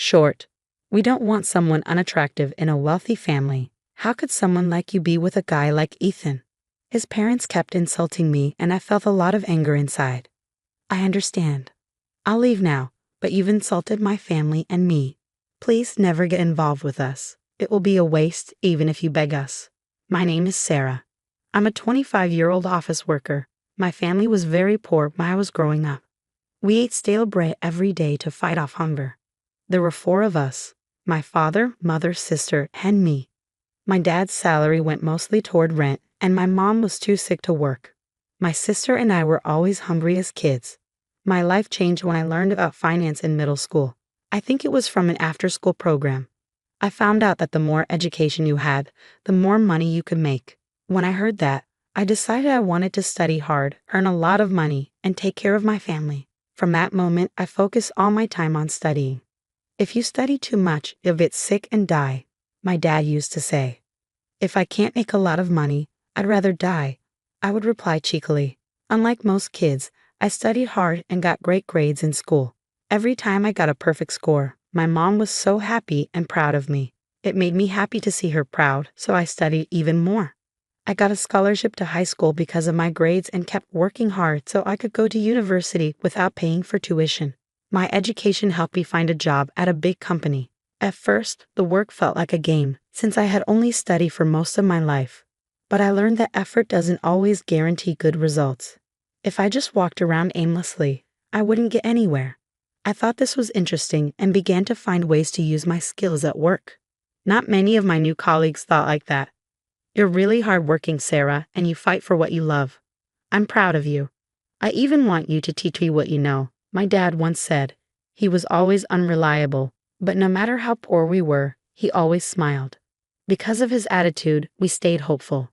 Short. We don't want someone unattractive in a wealthy family. How could someone like you be with a guy like Ethan? His parents kept insulting me and I felt a lot of anger inside. I understand. I'll leave now, but you've insulted my family and me. Please never get involved with us. It will be a waste even if you beg us. My name is Sarah. I'm a 25-year-old office worker. My family was very poor when I was growing up. We ate stale bread every day to fight off hunger. There were 4 of us: my father, mother, sister, and me. My dad's salary went mostly toward rent, and my mom was too sick to work. My sister and I were always hungry as kids. My life changed when I learned about finance in middle school. I think it was from an after-school program. I found out that the more education you had, the more money you could make. When I heard that, I decided I wanted to study hard, earn a lot of money, and take care of my family. From that moment, I focused all my time on studying. If you study too much, you'll get sick and die, my dad used to say. If I can't make a lot of money, I'd rather die, I would reply cheekily. Unlike most kids, I studied hard and got great grades in school. Every time I got a perfect score, my mom was so happy and proud of me. It made me happy to see her proud, so I studied even more. I got a scholarship to high school because of my grades and kept working hard so I could go to university without paying for tuition. My education helped me find a job at a big company. At first, the work felt like a game, since I had only studied for most of my life. But I learned that effort doesn't always guarantee good results. If I just walked around aimlessly, I wouldn't get anywhere. I thought this was interesting and began to find ways to use my skills at work. Not many of my new colleagues thought like that. You're really hardworking, Sarah, and you fight for what you love. I'm proud of you. I even want you to teach me what you know. My dad once said, he was always unreliable, but no matter how poor we were, he always smiled. Because of his attitude, we stayed hopeful.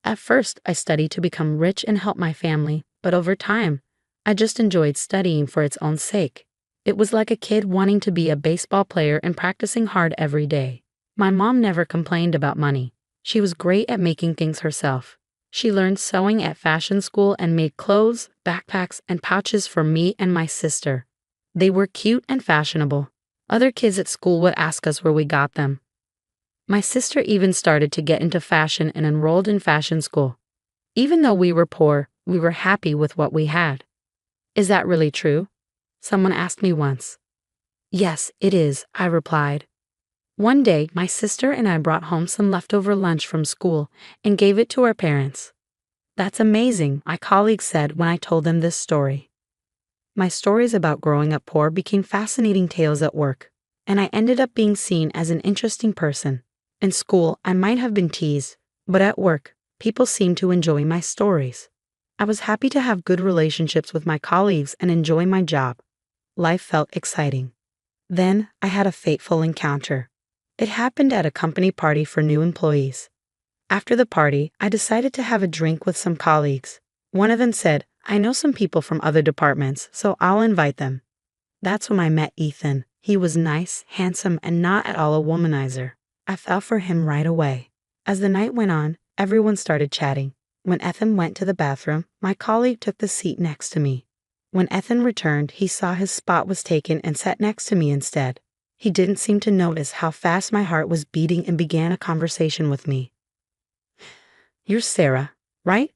At first, I studied to become rich and help my family, but over time, I just enjoyed studying for its own sake. It was like a kid wanting to be a baseball player and practicing hard every day. My mom never complained about money. She was great at making things herself. She learned sewing at fashion school and made clothes, backpacks, and pouches for me and my sister. They were cute and fashionable. Other kids at school would ask us where we got them. My sister even started to get into fashion and enrolled in fashion school. Even though we were poor, we were happy with what we had. Is that really true? Someone asked me once. Yes, it is, I replied. One day, my sister and I brought home some leftover lunch from school and gave it to our parents. That's amazing, my colleagues said when I told them this story. My stories about growing up poor became fascinating tales at work, and I ended up being seen as an interesting person. In school, I might have been teased, but at work, people seemed to enjoy my stories. I was happy to have good relationships with my colleagues and enjoy my job. Life felt exciting. Then, I had a fateful encounter. It happened at a company party for new employees. After the party, I decided to have a drink with some colleagues. One of them said, I know some people from other departments, so I'll invite them. That's when I met Ethan. He was nice, handsome, and not at all a womanizer. I fell for him right away. As the night went on, everyone started chatting. When Ethan went to the bathroom, my colleague took the seat next to me. When Ethan returned, he saw his spot was taken and sat next to me instead. He didn't seem to notice how fast my heart was beating and began a conversation with me. You're Sarah, right?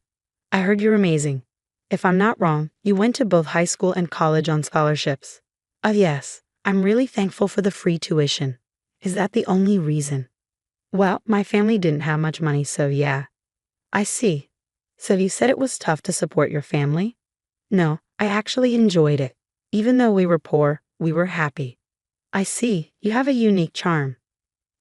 I heard you're amazing. If I'm not wrong, you went to both high school and college on scholarships. Yes, I'm really thankful for the free tuition. Is that the only reason? Well, my family didn't have much money, so yeah. I see. So you said it was tough to support your family? No, I actually enjoyed it. Even though we were poor, we were happy. I see, you have a unique charm.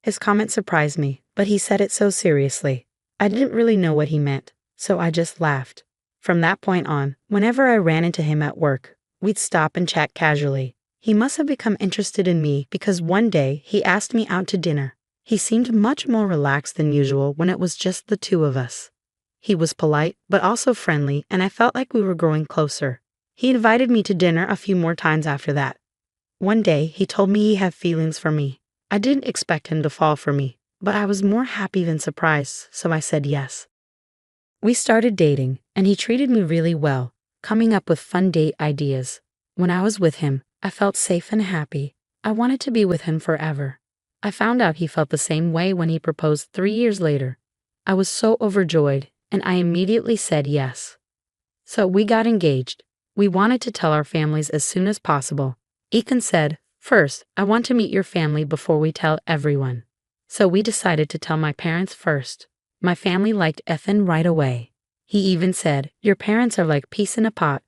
His comment surprised me, but he said it so seriously. I didn't really know what he meant, so I just laughed. From that point on, whenever I ran into him at work, we'd stop and chat casually. He must have become interested in me because one day he asked me out to dinner. He seemed much more relaxed than usual when it was just the 2 of us. He was polite, but also friendly, and I felt like we were growing closer. He invited me to dinner a few more times after that. One day, he told me he had feelings for me. I didn't expect him to fall for me, but I was more happy than surprised, so I said yes. We started dating, and he treated me really well, coming up with fun date ideas. When I was with him, I felt safe and happy. I wanted to be with him forever. I found out he felt the same way when he proposed 3 years later. I was so overjoyed, and I immediately said yes. So we got engaged. We wanted to tell our families as soon as possible. Ethan said, "First, I want to meet your family before we tell everyone." So we decided to tell my parents first. My family liked Ethan right away. He even said, "Your parents are like peas in a pot."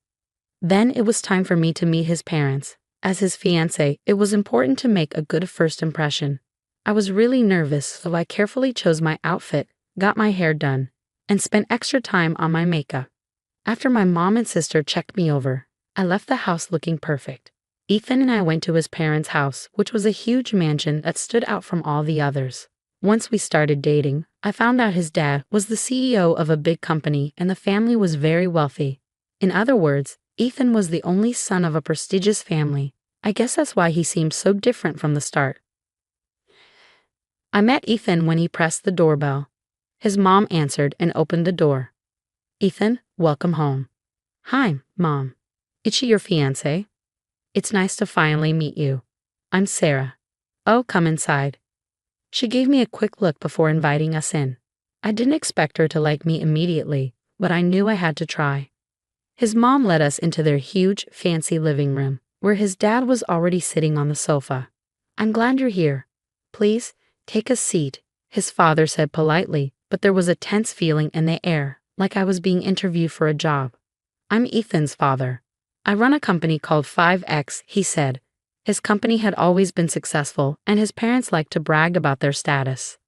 Then it was time for me to meet his parents. As his fiancé, it was important to make a good first impression. I was really nervous, so I carefully chose my outfit, got my hair done, and spent extra time on my makeup. After my mom and sister checked me over, I left the house looking perfect. Ethan and I went to his parents' house, which was a huge mansion that stood out from all the others. Once we started dating, I found out his dad was the CEO of a big company and the family was very wealthy. In other words, Ethan was the only son of a prestigious family. I guess that's why he seemed so different from the start. I met Ethan when he pressed the doorbell. His mom answered and opened the door. "Ethan, welcome home." "Hi, Mom. Is she your fiancé?" "It's nice to finally meet you. I'm Sarah." "Oh, come inside." She gave me a quick look before inviting us in. I didn't expect her to like me immediately, but I knew I had to try. His mom led us into their huge, fancy living room, where his dad was already sitting on the sofa. "I'm glad you're here. Please, take a seat," his father said politely, but there was a tense feeling in the air, like I was being interviewed for a job. "I'm Ethan's father. I run a company called 5X, he said. His company had always been successful, and his parents liked to brag about their status.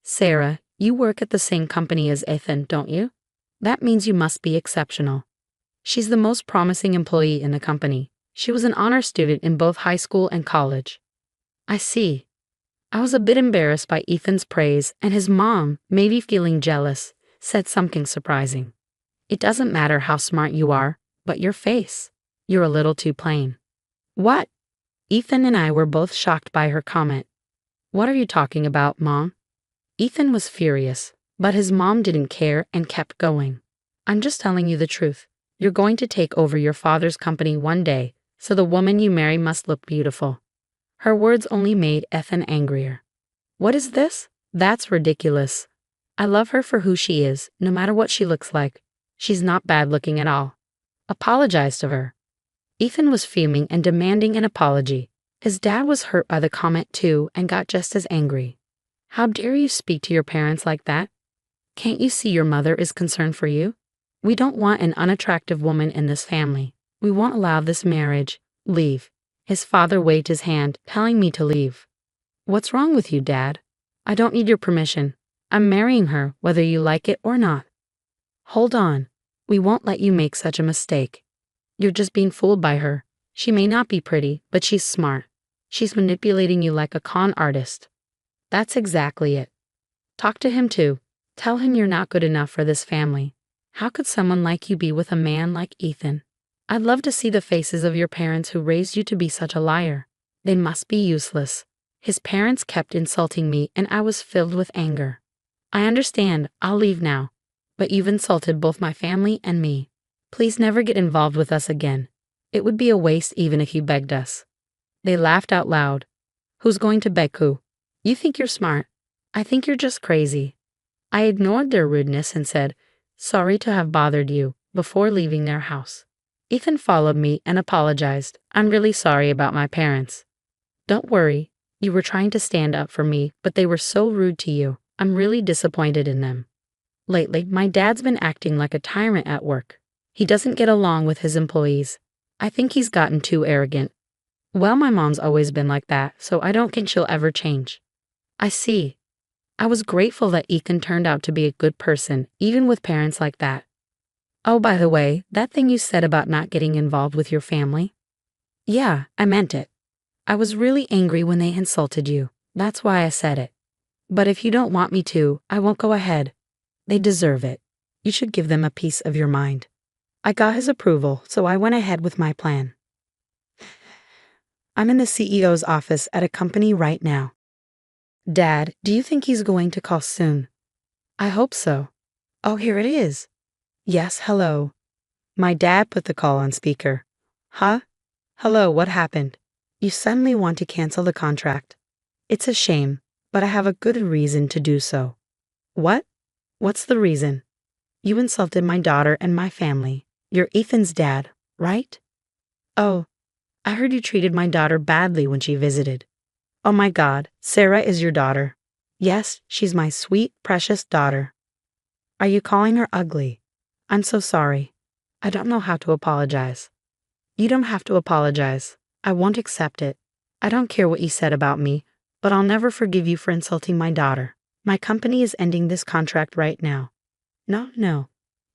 "Sarah, you work at the same company as Ethan, don't you? That means you must be exceptional." "She's the most promising employee in the company. She was an honor student in both high school and college." "I see." I was a bit embarrassed by Ethan's praise, and his mom, maybe feeling jealous, said something surprising. "It doesn't matter how smart you are, but your face. You're a little too plain." "What?" Ethan and I were both shocked by her comment. "What are you talking about, Mom?" Ethan was furious, but his mom didn't care and kept going. "I'm just telling you the truth. You're going to take over your father's company one day, so the woman you marry must look beautiful." Her words only made Ethan angrier. "What is this? That's ridiculous. I love her for who she is, no matter what she looks like. She's not bad looking at all. Apologize to her." Ethan was fuming and demanding an apology. His dad was hurt by the comment too and got just as angry. "How dare you speak to your parents like that? Can't you see your mother is concerned for you? We don't want an unattractive woman in this family. We won't allow this marriage. Leave." His father waved his hand, telling me to leave. "What's wrong with you, Dad? I don't need your permission. I'm marrying her, whether you like it or not." "Hold on. We won't let you make such a mistake. You're just being fooled by her. She may not be pretty, but she's smart. She's manipulating you like a con artist." "That's exactly it. Talk to him too. Tell him you're not good enough for this family. How could someone like you be with a man like Ethan? I'd love to see the faces of your parents who raised you to be such a liar. They must be useless." His parents kept insulting me and I was filled with anger. "I understand, I'll leave now. But you've insulted both my family and me. Please never get involved with us again. It would be a waste even if you begged us." They laughed out loud. "Who's going to beg who? You think you're smart. I think you're just crazy." I ignored their rudeness and said, "Sorry to have bothered you," before leaving their house. Ethan followed me and apologized. "I'm really sorry about my parents." "Don't worry. You were trying to stand up for me, but they were so rude to you. I'm really disappointed in them. Lately, my dad's been acting like a tyrant at work. He doesn't get along with his employees. I think he's gotten too arrogant." "Well, my mom's always been like that, so I don't think she'll ever change." "I see." I was grateful that Ethan turned out to be a good person, even with parents like that. "Oh, by the way, that thing you said about not getting involved with your family?" "Yeah, I meant it. I was really angry when they insulted you. That's why I said it. But if you don't want me to, I won't go ahead. They deserve it. You should give them a piece of your mind." I got his approval, so I went ahead with my plan. I'm in the CEO's office at a company right now. "Dad, do you think he's going to call soon?" "I hope so." "Oh, here it is." "Yes, hello." My dad put the call on speaker. "Huh? Hello, what happened?" You suddenly want to cancel the contract. It's a shame, but I have a good reason to do so. What? What's the reason? You insulted my daughter and my family. You're Ethan's dad, right? Oh, I heard you treated my daughter badly when she visited. Oh my God, Sarah is your daughter. Yes, she's my sweet, precious daughter. Are you calling her ugly? I'm so sorry. I don't know how to apologize. You don't have to apologize. I won't accept it. I don't care what you said about me, but I'll never forgive you for insulting my daughter. My company is ending this contract right now. No.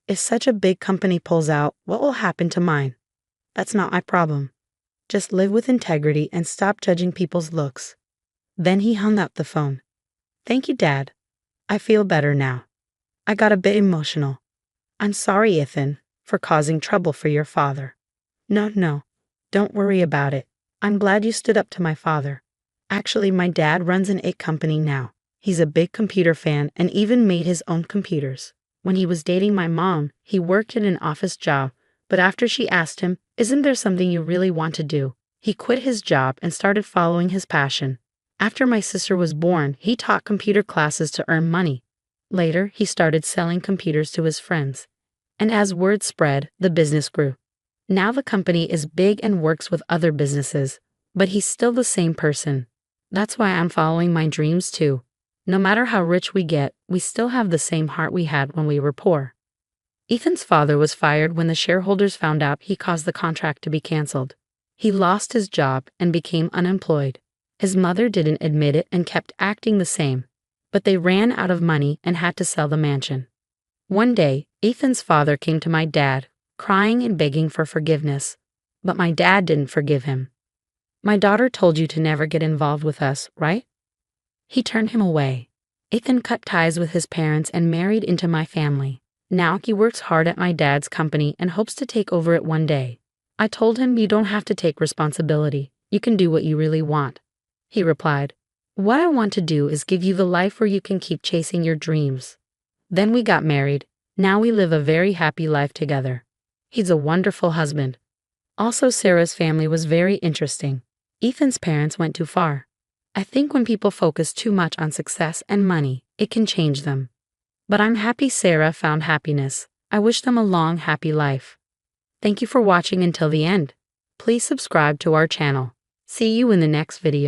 If such a big company pulls out, what will happen to mine? That's not my problem. Just live with integrity and stop judging people's looks. Then he hung up the phone. Thank you, Dad. I feel better now. I got a bit emotional. I'm sorry, Ethan, for causing trouble for your father. No. Don't worry about it. I'm glad you stood up to my father. Actually, my dad runs an IT company now. He's a big computer fan and even made his own computers. When he was dating my mom, he worked in an office job, but after she asked him, "Isn't there something you really want to do?" he quit his job and started following his passion. After my sister was born, he taught computer classes to earn money. Later, he started selling computers to his friends. And as word spread, the business grew. Now the company is big and works with other businesses, but he's still the same person. That's why I'm following my dreams too. No matter how rich we get, we still have the same heart we had when we were poor. Ethan's father was fired when the shareholders found out he caused the contract to be canceled. He lost his job and became unemployed. His mother didn't admit it and kept acting the same, but they ran out of money and had to sell the mansion. One day, Ethan's father came to my dad, crying and begging for forgiveness, but my dad didn't forgive him. My daughter told you to never get involved with us, right? He turned him away. Ethan cut ties with his parents and married into my family. Now he works hard at my dad's company and hopes to take over it one day. I told him you don't have to take responsibility. You can do what you really want. He replied, "What I want to do is give you the life where you can keep chasing your dreams." Then we got married. Now we live a very happy life together. He's a wonderful husband. Also, Sarah's family was very interesting. Ethan's parents went too far. I think when people focus too much on success and money, it can change them. But I'm happy Sarah found happiness. I wish them a long, happy life. Thank you for watching until the end. Please subscribe to our channel. See you in the next video.